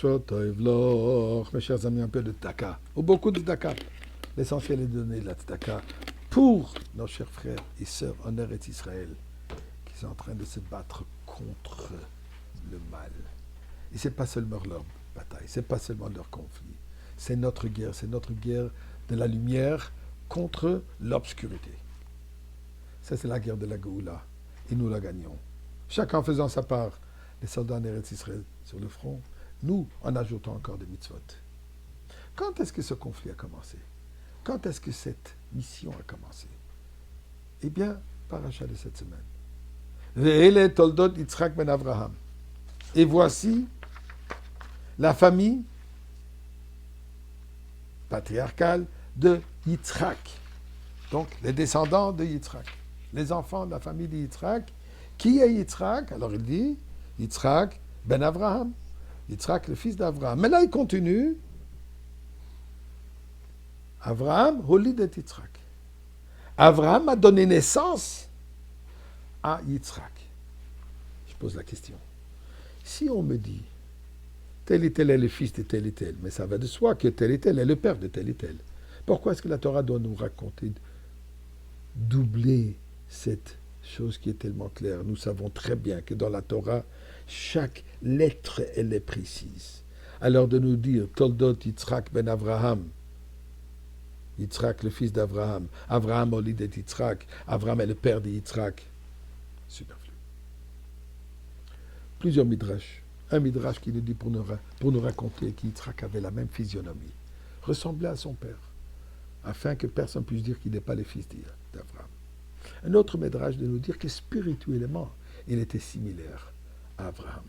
Mes chers amis, un peu de tzedaka, ou beaucoup de tzedaka. L'essentiel est de donner de la tzedaka pour nos chers frères et sœurs en Eretz Israël qui sont en train de se battre contre le mal. Et ce n'est pas seulement leur bataille, ce n'est pas seulement leur conflit. C'est notre guerre de la lumière contre l'obscurité. Ça, c'est la guerre de la Géoula. Et nous la gagnons. Chacun faisant sa part, les soldats en Eretz Israël sur le front, nous en ajoutons encore des mitzvot. Quand est-ce que ce conflit a commencé? Quand est-ce que cette mission a commencé? Eh bien, paracha de cette semaine. Ve'ele toldot Yitzhak ben Avraham. Et voici la famille patriarcale de Yitzhak. Donc, les descendants de Yitzhak. Les enfants de la famille de Yitzhak. Qui est Yitzhak? Alors il dit, Yitzhak ben Avraham. Yitzhak, le fils d'Avraham. Mais là, il continue. Avraham, holid et Yitzhak. Avraham a donné naissance à Yitzhak. Je pose la question. Si on me dit, tel et tel est le fils de tel et tel, mais ça va de soi que tel et tel est le père de tel et tel, pourquoi est-ce que la Torah doit nous raconter, doubler cette chose qui est tellement claire? Nous savons très bien que dans la Torah, chaque lettre, elle est précise. Alors de nous dire, Toldot Yitzhak ben Avraham, Yitzhak, le fils d'Avraham, Avraham olid et Yitzhak, Avraham est le père de Yitzhak, superflu. Plusieurs midrash. Un midrash qui nous dit pour nous raconter qu'Yitzhak avait la même physionomie, ressemblait à son père, afin que personne puisse dire qu'il n'est pas le fils d'Avraham. Un autre midrash de nous dire que spirituellement, il était similaire à Avraham.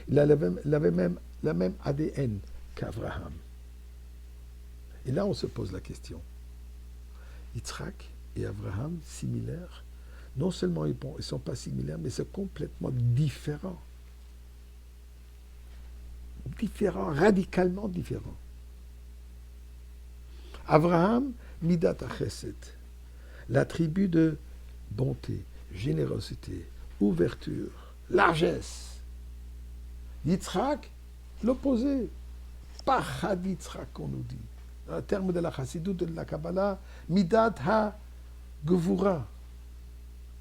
Il avait même la même ADN qu'Avraham. Et là, on se pose la question. Yitzhak et Avraham, similaires, non seulement ils ne sont pas similaires, mais c'est complètement différent. Différent, radicalement différent. Avraham, Midat HaChesed, l'attribut de bonté, générosité, ouverture, largesse. Yitzhak, l'opposé. Pachad Yitzhak, on nous dit. Dans le terme de la Chassidut et de la Kabbalah, Midat HaGevura,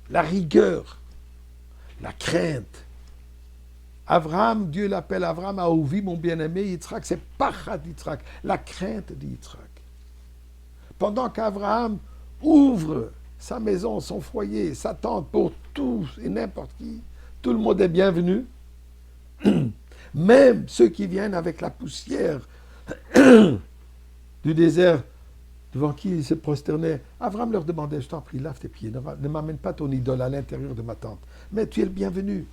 la rigueur, la crainte. Avraham, Dieu l'appelle Avraham, Aouvi, mon bien-aimé, Yitzhak, c'est Pachad Yitzhak, la crainte de Yitzhak. Pendant qu'Avraham ouvre sa maison, son foyer, sa tente pour tous et n'importe qui, tout le monde est bienvenu. Même ceux qui viennent avec la poussière du désert devant qui ils se prosternaient. Avraham leur demandait, je t'en prie, lave tes pieds, ne m'amène pas ton idole à l'intérieur de ma tente, mais tu es le bienvenu.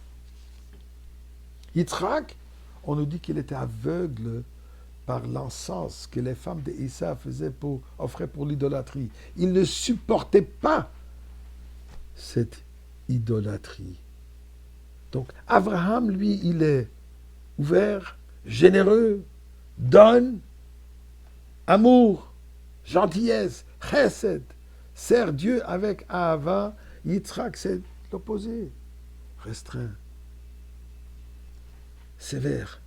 Yitzhak, on nous dit qu'il était aveugle par l'encens que les femmes d'Issa offraient pour l'idolâtrie. Il ne supportait pas cette idolâtrie. Donc, Avraham, lui, il est ouvert, généreux, donne, amour, gentillesse, chesed, sert Dieu avec Ahava. Yitzhak, c'est l'opposé, restreint, sévère,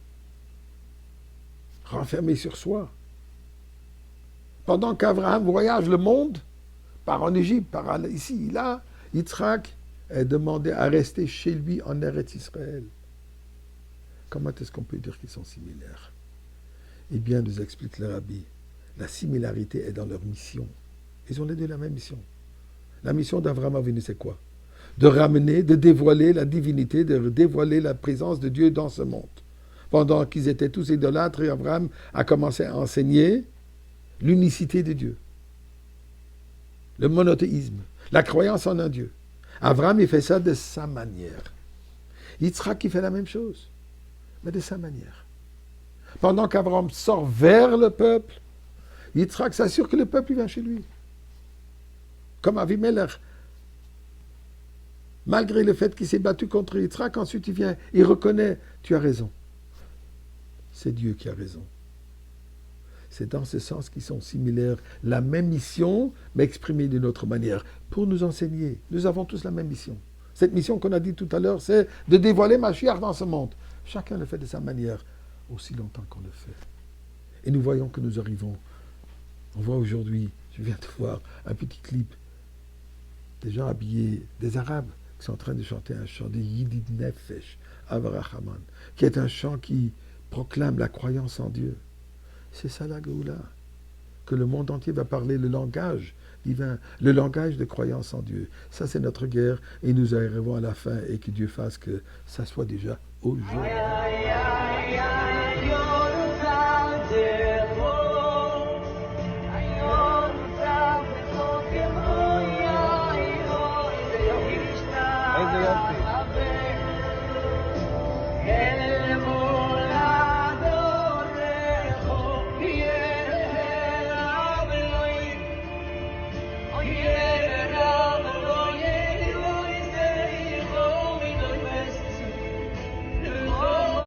renfermé sur soi. Pendant qu'Avraham voyage le monde, part en Égypte, part ici, là, Yitzhak est demandé à rester chez lui en Eretz Israël. Comment est-ce qu'on peut dire qu'ils sont similaires? Eh bien, nous explique le Rabbi, la similarité est dans leur mission. Ils ont les deux la même mission. La mission d'Avraham Avinu, c'est quoi? De ramener, de dévoiler la divinité, de dévoiler la présence de Dieu dans ce monde. Pendant qu'ils étaient tous idolâtres, et Abraham a commencé à enseigner l'unicité de Dieu, le monothéisme, la croyance en un Dieu. Abraham, il fait ça de sa manière. Yitzhak, il fait la même chose, mais de sa manière. Pendant qu'Abraham sort vers le peuple, Yitzhak s'assure que le peuple vient chez lui. Comme Avimelech, malgré le fait qu'il s'est battu contre Yitzhak, ensuite il vient, il reconnaît, tu as raison. C'est Dieu qui a raison. C'est dans ce sens qu'ils sont similaires. La même mission, mais exprimée d'une autre manière. Pour nous enseigner, nous avons tous la même mission. Cette mission qu'on a dit tout à l'heure, c'est de dévoiler Mashiach dans ce monde. Chacun le fait de sa manière. aussi longtemps qu'on le fait. Et nous voyons que nous arrivons. On voit aujourd'hui, je viens de voir un petit clip, des gens habillés, des Arabes, qui sont en train de chanter un chant de Yidid Nefesh, Avrahaman, qui est un chant qui proclame la croyance en Dieu. C'est ça la Géoula, que le monde entier va parler le langage divin, le langage de croyance en Dieu. Ça, c'est notre guerre, et nous arrivons à la fin, et que Dieu fasse que ça soit déjà aujourd'hui.